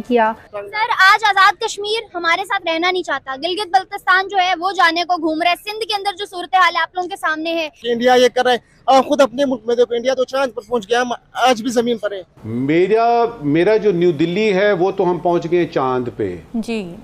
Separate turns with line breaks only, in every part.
किया।
सर, आज आजाद कश्मीर हमारे साथ रहना नहीं चाहता, गिलगित बल्तिस्तान जो है वो जाने को घूम रहा है, सिंध के अंदर जो सूरत हाल है आप लोगों के सामने है।
इंडिया ये कर रहा है, आप खुद अपने मुल्क में देखो, इंडिया तो चांद पर पहुंच गया, हम आज भी जमीन पर है।
मेरा जो न्यू दिल्ली है वो तो हम पहुंच गए चांद पे
जी।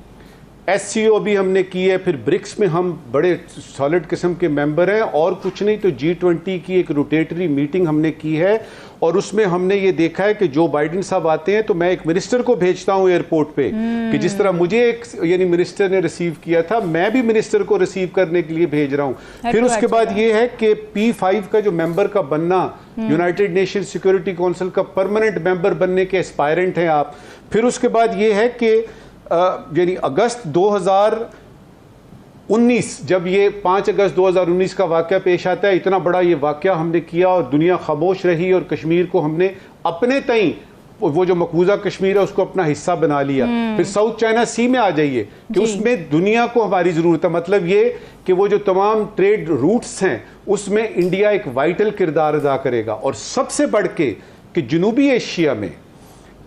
SCO भी हमने की है, फिर ब्रिक्स में हम बड़े सॉलिड किस्म के मेंबर हैं, और कुछ नहीं तो G20 की एक रोटेटरी मीटिंग हमने की है, और उसमें हमने ये देखा है कि जो बाइडेन साहब आते हैं तो मैं एक मिनिस्टर को भेजता हूं एयरपोर्ट पे कि जिस तरह मुझे एक यानी मिनिस्टर ने रिसीव किया था, मैं भी मिनिस्टर को रिसीव करने के लिए भेज रहा हूं। फिर उसके बाद ये है कि P5 का जो मेंबर का बनना, यूनाइटेड नेशन सिक्योरिटी काउंसिल का परमानेंट मेंबर बनने के एस्पायरेंट हैं आप। फिर उसके बाद ये है कि यानी अगस्त 2019, जब ये 5 अगस्त 2019 का वाकया पेश आता है, इतना बड़ा ये वाकया हमने किया और दुनिया खामोश रही, और कश्मीर को हमने अपने तई वो जो मकबूजा कश्मीर है उसको अपना हिस्सा बना लिया। फिर साउथ चाइना सी में आ जाइए कि उसमें दुनिया को हमारी जरूरत है, मतलब ये कि वो जो तमाम ट्रेड रूट्स हैं उसमें इंडिया एक वाइटल किरदार अदा करेगा। और सबसे बढ़ के कि जनूबी एशिया में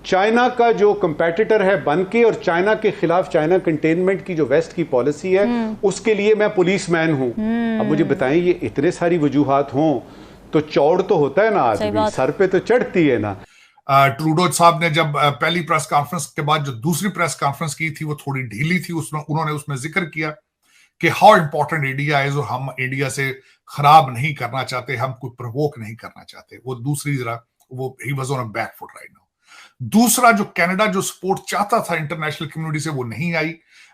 चाइना का जो कंपेटिटर है बन के, और चाइना के खिलाफ चाइना कंटेनमेंट की जो वेस्ट की पॉलिसी है उसके लिए मैं पुलिस मैन हूं। अब मुझे बताएं, ये इतने सारी वजूहात हों तो चौड़ तो होता है ना, आदमी सर पे तो चढ़ती है ना।
ट्रूडो साहब ने जब पहली प्रेस कॉन्फ्रेंस के बाद जो दूसरी प्रेस कॉन्फ्रेंस की थी वो थोड़ी ढीली थी, उसमें उन्होंने उसमें जिक्र किया कि हाउ इंपॉर्टेंट इंडिया है, और हम इंडिया से खराब नहीं करना चाहते, हम कोई प्रवोक नहीं करना चाहते। वो दूसरी जरा वो he was on a back foot right now. दूसरा, जो कनाडा जो सपोर्ट चाहता था इंटरनेशनल कम्युनिटी से, वो नहीं आई।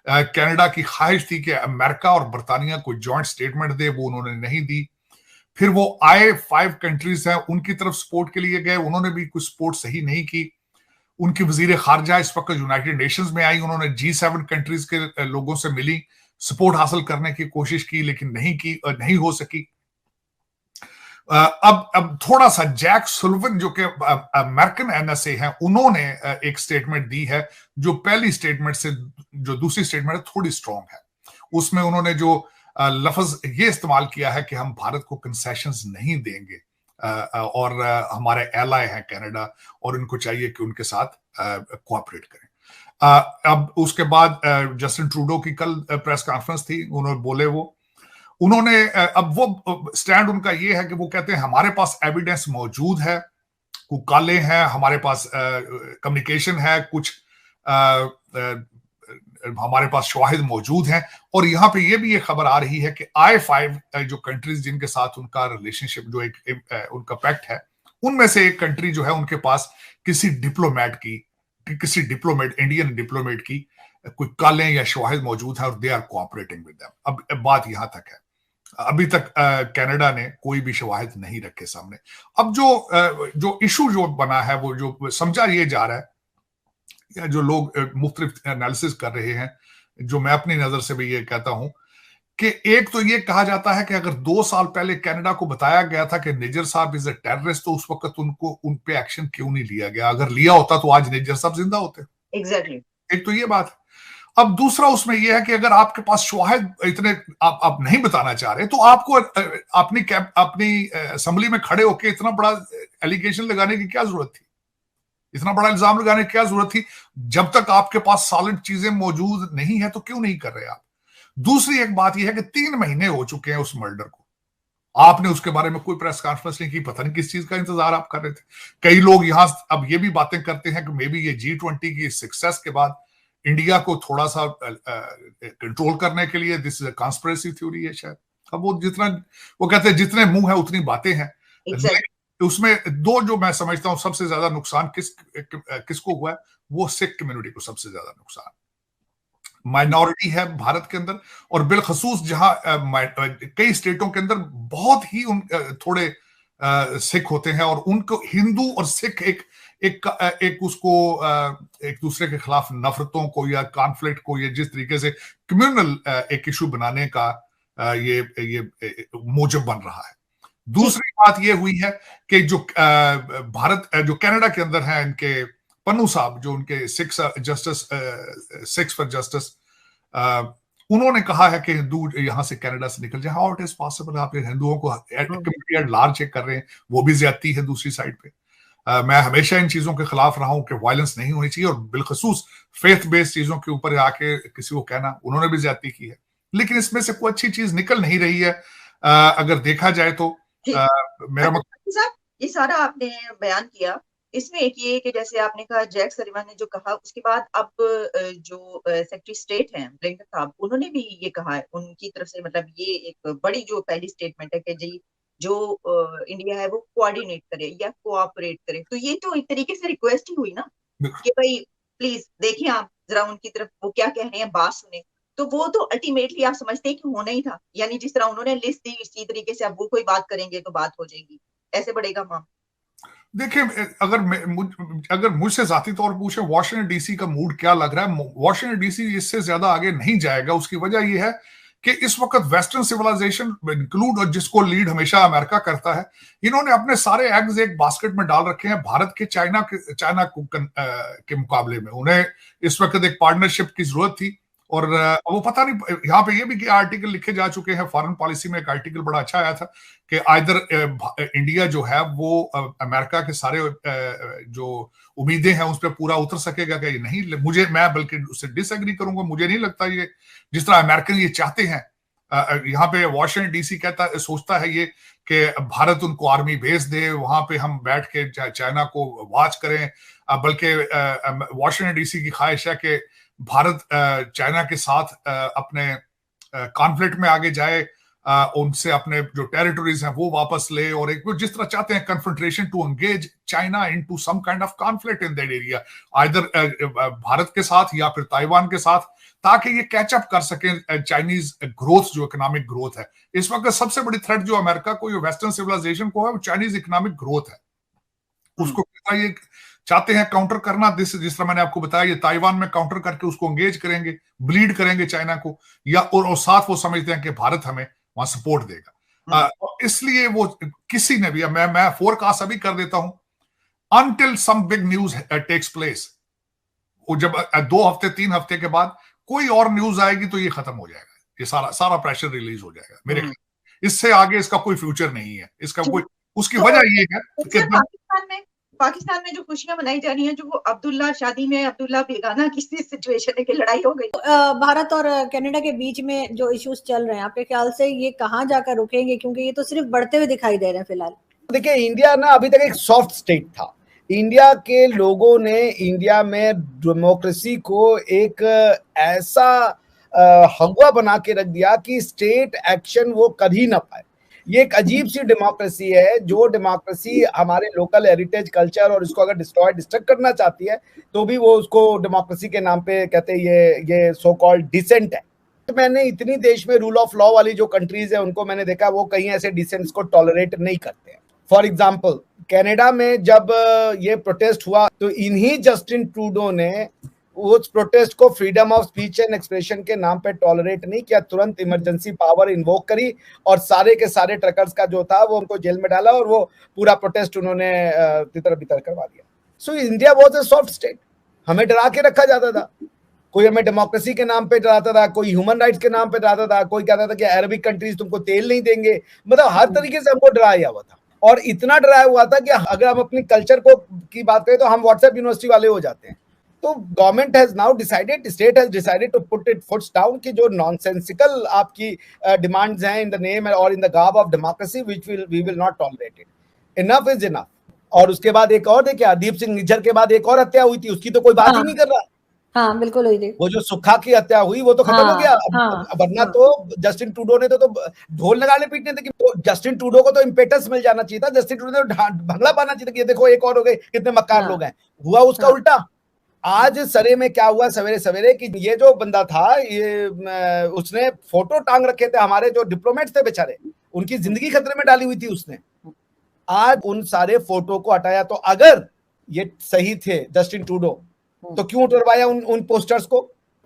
कनाडा की ख्वाहिश थी कि अमेरिका और बरतानिया कोई जॉइंट स्टेटमेंट दे, वो उन्होंने नहीं दी। फिर वो आए 5 कंट्रीज हैं, उनकी तरफ सपोर्ट के लिए गए, उन्होंने भी कुछ सपोर्ट सही नहीं की। उनकी वजीर खारजा इस वक्त यूनाइटेड नेशंस में आई, उन्होंने G7 कंट्रीज के लोगों से मिली, सपोर्ट हासिल करने की कोशिश की, लेकिन नहीं हो सकी। अब थोड़ा सा जैक सुल्लिवन जो कि अमेरिकन NSA हैं, उन्होंने एक स्टेटमेंट दी है जो पहली स्टेटमेंट से जो दूसरी स्टेटमेंट है थोड़ी स्ट्रांग है। उसमें उन्होंने जो लफ्ज ये इस्तेमाल किया है कि हम भारत को कंसेशंस नहीं देंगे, और हमारे एलाय हैं कनाडा, और उनको चाहिए कि उनके साथ कोऑपरेट करें। अब उसके बाद जस्टिन ट्रूडो की कल प्रेस कॉन्फ्रेंस थी, उन्होंने बोले उन्होंने अब वो स्टैंड उनका ये है कि वो कहते हैं हमारे पास एविडेंस मौजूद है, कुछ काले हैं, हमारे पास कम्युनिकेशन है, कुछ हमारे पास शवाहिद मौजूद हैं। और यहाँ पे ये भी ये खबर आ रही है कि I5 जो कंट्रीज जिनके साथ उनका रिलेशनशिप जो एक उनका पैक्ट है, उनमें से एक कंट्री जो है उनके पास किसी इंडियन डिप्लोमेट की कोई काले या शवाहिद मौजूद है, और they are cooperating with them. अब बात यहां तक है, अभी तक कनाडा ने कोई भी शवाहिद नहीं रखे सामने। अब जो इशू जो बना है, वो जो समझा ये जा रहा है, या जो लोग मुख्तलिफ एनालिसिस कर रहे हैं, जो मैं अपनी नजर से भी ये कहता हूं कि एक तो ये कहा जाता है कि अगर 2 साल पहले कनाडा को बताया गया था कि निज्जर साहब इज अ टेररिस्ट, तो उस वक्त उन पे एक्शन क्यों नहीं लिया गया? अगर लिया होता तो आज निज्जर साहब जिंदा होते।
एग्जैक्टली।
एक तो ये बात है। अब दूसरा उसमें यह है कि अगर आपके पास शवाहिद इतने आप नहीं बताना चाह रहे, तो आपको अपनी असेंबली में खड़े होकर इतना बड़ा एलिगेशन लगाने की क्या जरूरत थी? इतना बड़ा इल्जाम लगाने की क्या जरूरत थी? जब तक आपके पास सॉलिड चीजें मौजूद नहीं है तो क्यों नहीं कर रहे आप? दूसरी एक बात यह है कि 3 महीने हो चुके हैं उस मर्डर को, आपने उसके बारे में कोई प्रेस कॉन्फ्रेंस नहीं की, पता नहीं किस चीज का इंतजार आप कर रहे थे। कई लोग यहां अब ये भी बातें करते हैं कि मे बी ये G20 की सक्सेस के बाद इंडिया को थोड़ा सा कंट्रोल करने के लिए this is a conspiracy theory है शायद। अब वो कहते हैं जितने मुंह है उतनी बातें हैं। उसमें दो जो मैं समझता हूं सबसे ज्यादा नुकसान किसको हुआ है, वो सिख कम्युनिटी को सबसे ज्यादा नुकसान। माइनॉरिटी है भारत के अंदर, और बिलखसूस जहां कई स्टेटों के अंदर बहुत ही थोड़े सिख होते हैं, और उनको हिंदू और सिख एक दूसरे के खिलाफ नफरतों को या कॉन्फ्लिक्ट को या जिस तरीके से कम्युनल एक इशू बनाने का ये मोजब बन रहा है। दूसरी बात ये हुई है कि जो कनाडा के अंदर है, इनके पन्नू साहब जो उनके सिक्स फॉर जस्टिस, उन्होंने कहा है कि हिंदू यहां से कनाडा से निकल जाए। How it is possible? आप हिंदुओं को लार्ज कर रहे हैं, वो भी ज्यादती है दूसरी साइड पे। मैं हमेशा इन चीजों के खिलाफ रहा हूं कि वायलेंस नहीं होनी चाहिए, और बिलखसूस फेथ बेस्ड चीजों के ऊपर आके किसी को कहना, उन्होंने भी ज्यादती की है। लेकिन इसमें से कोई अच्छी चीज निकल नहीं रही है अगर देखा जाए तो। मेरा
साहब, ये सारा आपने बयान किया, इसमें एक ये कि जैसे आपने कहा, जैक सलिवान ने जो कहा, उसके बाद अब जो सेक्रेटरी स्टेट हैं ब्लिंकन साहब, उन्होंने भी ये कहा है उनकी तरफ से, मतलब ये एक बड़ी जो पहली स्टेटमेंट है कि जी जो इंडिया है वो कोऑर्डिनेट करे या कोऑपरेट करे। तो ये तो एक तरीके से रिक्वेस्ट ही हुई ना कि भाई प्लीज देखिए आप जरा उनकी तरफ वो क्या कह रहे हैं, बात सुने। तो वो तो अल्टीमेटली आप समझते हैं कि होना ही था, यानी जिस तरह उन्होंने लिस्ट दी इसी तरीके से अब वो कोई बात करेंगे तो बात हो जाएगी, ऐसे बढ़ेगा मामला।
देखिए, अगर मुझसे जाती तौर पर पूछे वॉशिंगटन डीसी का मूड क्या लग रहा है, वॉशिंगटन डीसी इससे ज्यादा आगे नहीं जाएगा। उसकी वजह यह है कि इस वक्त वेस्टर्न सिविलाइजेशन इंक्लूड, और जिसको लीड हमेशा अमेरिका करता है, इन्होंने अपने सारे एग्स एक बास्केट में डाल रखे हैं भारत के चाइना के मुकाबले में। उन्हें इस वक्त एक पार्टनरशिप की जरूरत थी, और वो पता नहीं, यहाँ पे ये भी आर्टिकल लिखे जा चुके हैं, फॉरेन पॉलिसी में एक आर्टिकल बड़ा अच्छा आया था कि आइदर इंडिया जो है वो अमेरिका के सारे जो उम्मीदें हैं उस पर पूरा उतर सकेगा कि नहीं। मैं बल्कि उससे डिसएग्री करूंगा, मुझे नहीं लगता ये जिस तरह अमेरिकन ये चाहते हैं। यहाँ पे वॉशिंगटन डीसी सोचता है ये कि भारत उनको आर्मी भेज दे, वहां पे हम बैठ के चाइना को वॉच करें, बल्कि वॉशिंगटन डीसी की ख्वाहिश है कि भारत चाइना के साथ अपने कॉन्फ्लिक्ट में आगे जाए, उनसे अपने जो टेरिटरीज हैं वो वापस ले, और एक जिस तरह चाहते हैं confrontation to engage China into some kind of conflict in that area, either Bharat के साथ या फिर ताइवान के साथ, ताकि ये कैचअप कर सके चाइनीज ग्रोथ, जो इकोनॉमिक ग्रोथ है। इस वक्त सबसे बड़ी थ्रेट जो अमेरिका को, जो वेस्टर्न सिविलाइजेशन को है, वो चाइनीज इकोनॉमिक ग्रोथ है। उसको ये चाहते हैं काउंटर करना, जिस तरह मैंने आपको बताया, ये ताइवान में काउंटर करके उसको एंगेज करेंगे, ब्लीड करेंगे चाइना को, या और साथ वो समझते हैं कि भारत हमें वहां सपोर्ट देगा। इसलिए वो किसी ने भी, मैं फोरकास्ट अभी कर देता हूं, until some big news takes place, वो जब 2 हफ्ते 3 हफ्ते के बाद कोई और न्यूज आएगी तो ये खत्म हो जाएगा, ये सारा प्रेशर रिलीज हो जाएगा मेरे ख्याल। इससे आगे इसका कोई फ्यूचर नहीं है, इसका कोई, उसकी वजह ये है कि
पाकिस्तान में जो खुशियां मनाई जा रही हैं, जो वो अब्दुल्ला शादी में अब्दुल्ला बेगाना किसी सिचुएशन है कि लड़ाई हो गई,
भारत और कनाडा के बीच में जो इश्यूज चल रहे हैं, आपके ख्याल से ये कहाँ जाकर रुकेंगे? क्योंकि ये तो सिर्फ बढ़ते हुए दिखाई दे रहे हैं फिलहाल।
देखिए, इंडिया ना अभी तक एक सॉफ्ट स्टेट था। इंडिया के लोगों ने इंडिया में डेमोक्रेसी को एक ऐसा हवा बना के रख दिया कि स्टेट एक्शन वो कर ही ना पाए। ये एक अजीब सी डेमोक्रेसी है, जो डेमोक्रेसी हमारे लोकल हेरिटेज कल्चर और इसको अगर डिस्ट्रक्ट करना चाहती है तो भी वो उसको डेमोक्रेसी के नाम पे कहते हैं ये सो कॉल्ड डिसेंट है। तो मैंने इतनी देश में रूल ऑफ लॉ वाली जो कंट्रीज है उनको मैंने देखा, वो कहीं ऐसे डिसेंट्स को टॉलरेट नहीं करते हैं। फॉर एग्जाम्पल, कनाडा में जब ये प्रोटेस्ट हुआ तो इन्हीं जस्टिन ट्रूडो ने उस प्रोटेस्ट को freedom of speech and expression के नाम पे टॉलरेट नहीं किया, तुरंत इमरजेंसी पावर इन्वोक करी और सारे के सारे ट्रकर्स का जो था वो उनको जेल में डाला और वो पूरा प्रोटेस्ट उन्होंने तितर बितर करवा दिया। So India was a soft state. हमें डरा के रखा जाता था, कोई हमें डेमोक्रेसी के नाम पे डराता था, कोई ह्यूमन राइट्स के नाम पे डराता था, कोई कहता था कि अरबिक कंट्रीज तुमको तेल नहीं देंगे, मतलब हर तरीके से हमको डराया हुआ था। और इतना डराया हुआ था कि अगर हम अपनी कल्चर को की बात करें तो हम व्हाट्सएप यूनिवर्सिटी वाले हो जाते हैं। तो government has now decided, state has decided to put it foots down कि जो नॉनसेंसिकल आपकी डिमांड्स हैं इन द नेम और in the garb of democracy which we will not tolerate it. Enough is enough. और उसके बाद एक और देखिए, हरदीप सिंह निज्जर के बाद एक और हत्या हुई थी, उसकी तो कोई बात ही नहीं कर रहा।
हाँ, बिल्कुल हुई थी।
वो जो सुखा की हत्या हुई वो तो खत्म हो गया। वरना तो जस्टिन ट्रूडो ने तो ढोल लगाने पीटने थे कि तो जस्टिन ट्रूडो को तो इम्पेटस मिल जाना चाहिए था, जस्टिन ट्रूडो ने भंगला पाना चाहिए था कि देखो एक और हो गए, कितने मक्कार लोग हैं। हुआ उसका उल्टा। आज सरे में क्या हुआ सवेरे सवेरे कि ये जो बंदा था, ये उसने फोटो टांग रखे थे हमारे जो डिप्लोमेट्स थे बेचारे, उनकी जिंदगी खतरे में डाली हुई थी उसने। आज उन सारे फोटो को हटाया। तो अगर ये सही थे जस्टिन ट्रूडो तो क्यों उतरवाया उन पोस्टर्स को?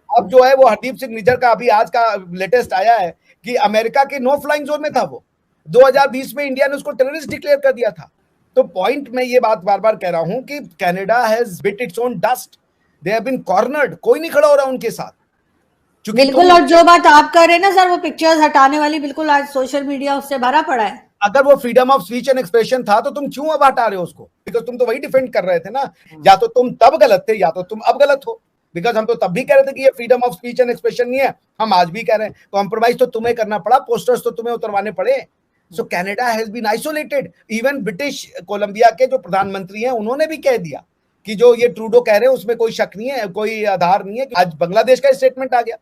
अब जो है वो हरदीप सिंह निज्जर का अभी आज का लेटेस्ट आया है कि अमेरिका के नो फ्लाइंग जोन में था वो। 2020 में इंडिया ने उसको टेररिस्ट डिक्लेयर कर दिया था। तो पॉइंट मैं ये बात बार बार कह रहा हूं कि Canada has bit its own dust, they have been cornered, कोई नहीं खड़ा हो रहा उनके साथ।
बिल्कुल। और जो बात आप कर रहे हैं ना सर, वो पिक्चर्स हटाने वाली, बिल्कुल आज सोशल मीडिया उससे भरा पड़ा है।
अगर वो freedom of speech and expression था तो तुम क्यों अब हटा रहे हो उसको? बिकॉज तुम तो वही डिफेंड कर रहे थे ना, या तो तुम तब गलत थे या तो तुम अब गलत हो। बिकॉज हम तो तब भी कह रहे थे कि ये freedom of speech and expression नहीं है, हम आज भी कह रहे हैं। कॉम्प्रोमाइज तो तुम्हें करना पड़ा, पोस्टर्स तो तुम्हें उतरवाने पड़े। So Canada has been isolated. Even British Columbia के जो प्रधानमंत्री हैं उन्होंने भी कह दिया कि जो ये ट्रूडो कह रहे हैं उसमें कोई शक नहीं है, कोई आधार नहीं है। आज बांग्लादेश का स्टेटमेंट आ गया,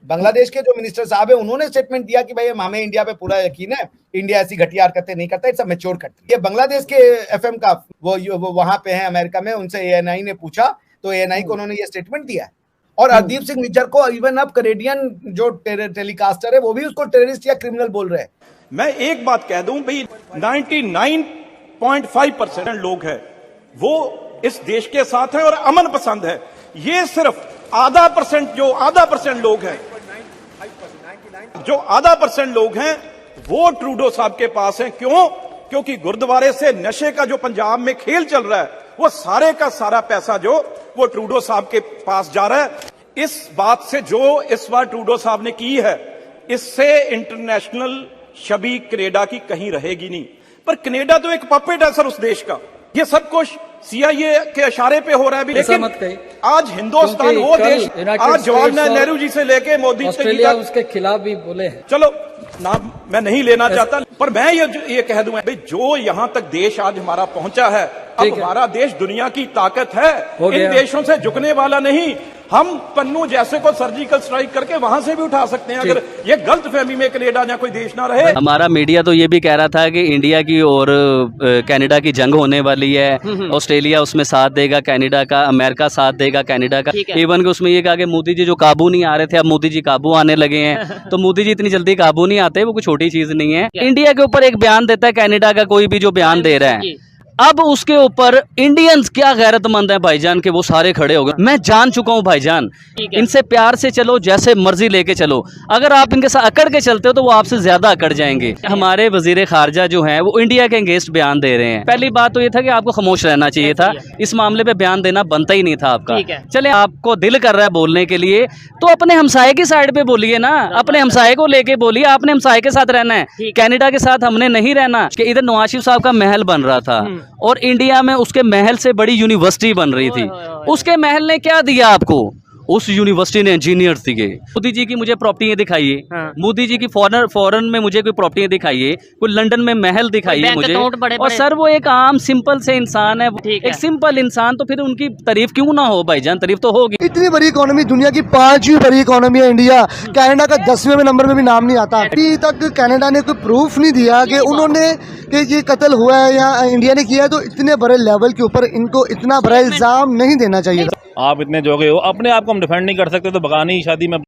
बांग्लादेश के जो मिनिस्टर साहब है उन्होंने स्टेटमेंट दिया कि भाई हमें इंडिया पे पूरा यकीन है, इंडिया ऐसी घटिया हरकतें नहीं करता, इट्स अ मैच्योर कंट्री। ये बांग्लादेश के एफएम का वो वहां पे है अमेरिका में, उनसे एएनआई ने पूछा तो एएनआई को उन्होंने ये स्टेटमेंट दिया है। और हरदीप सिंह निज्जर को इवन अब कैनेडियन जो टेलीकास्टर है वो भी उसको टेररिस्ट या क्रिमिनल बोल रहे हैं।
मैं एक बात कह दूं भाई, 99.5% लोग हैं वो इस देश के साथ हैं और अमन पसंद है। ये सिर्फ आधा परसेंट लोग हैं, जो आधा परसेंट लोग हैं वो ट्रूडो साहब के पास हैं। क्यों? क्योंकि गुरुद्वारे से नशे का जो पंजाब में खेल चल रहा है वो सारे का सारा पैसा जो वो ट्रूडो साहब के पास जा रहा है। इस बात से जो इस बार ट्रूडो साहब ने की है, इससे इंटरनेशनल छवि कनाडा की कहीं रहेगी नहीं। पर कनाडा तो एक पपेट है सर उस देश का। ये सब कुछ सीआईए के इशारे पे हो रहा है भी। लेकिन आज हिंदुस्तान वो देश, आज जवाहरलाल नेहरू जी से लेके मोदी तक
उसके खिलाफ भी बोले हैं।
चलो नाम मैं नहीं लेना चाहता, पर मैं ये कह दूं भाई, जो यहां तक देश आज हमारा पहुंचा है, अब हमारा देश दुनिया की ताकत है, इन देशों से झुकने वाला नहीं। हम पन्नू जैसे को सर्जिकल स्ट्राइक करके वहां से भी उठा सकते हैं अगर ये गलत फहमी में कनाडा या कोई देश ना रहे।
हमारा मीडिया तो ये भी कह रहा था कि इंडिया की और कनाडा की जंग होने वाली है, ऑस्ट्रेलिया उसमें साथ देगा कनाडा का, अमेरिका साथ देगा कनाडा का। इवन कि उसमें ये कहा कि मोदी जी जो काबू नहीं आ रहे थे अब मोदी जी काबू आने लगे हैं। तो मोदी जी इतनी जल्दी काबू नहीं आते, वो कोई छोटी चीज नहीं है। इंडिया के ऊपर एक बयान देता है कनाडा का कोई भी जो बयान दे रहा है, अब उसके ऊपर इंडियंस क्या गैरतमंद है भाईजान के वो सारे खड़े हो गए। मैं जान चुका हूं भाईजान, इनसे प्यार से चलो, जैसे मर्जी लेके चलो। अगर आप इनके साथ अकड़ के चलते हो तो वो आपसे ज्यादा अकड़ जाएंगे। हमारे वजीर खारजा जो हैं वो इंडिया के अगेंस्ट बयान दे रहे हैं। पहली बात तो ये था कि आपको खामोश रहना चाहिए था, इस मामले पे बयान देना बनता ही नहीं था आपका। चले आपको दिल कर रहा है बोलने के लिए तो अपने हमसाये की साइड पे बोलिए ना, अपने हमसाये को लेके बोलिए। आपने हमसाये के साथ रहना है, कनाडा के साथ हमने नहीं रहना। कि इधर नवाज शरीफ साहब का महल बन रहा था और इंडिया में उसके महल से बड़ी यूनिवर्सिटी बन रही थी। उसके महल ने क्या दिया आपको? उस यूनिवर्सिटी ने इंजीनियर दिए। मोदी जी की मुझे प्रॉपर्टियां दिखाइए, मोदी जी की फॉरेन में मुझे कोई प्रॉपर्टियां दिखाइए, कोई लंदन में महल दिखाइए मुझे। और सर वो एक आम सिंपल से इंसान है, एक सिंपल इंसान, तो फिर उनकी तारीफ क्यों ना हो भाईजान? तारीफ तो होगी।
इतनी बड़ी इकोनॉमी, दुनिया की 5वीं बड़ी इकोनॉमी है इंडिया, कनाडा का 10वें नंबर में भी नाम नहीं आता। अभी तक कनाडा ने कोई प्रूफ नहीं दिया कि उन्होंने कि ये कत्ल हुआ है या इंडिया ने किया है। तो इतने बड़े लेवल के ऊपर इनको इतना बड़ा इल्जाम नहीं देना चाहिए।
आप इतने जोगे हो, अपने आप को हम डिफेंड नहीं कर सकते तो बगानी शादी में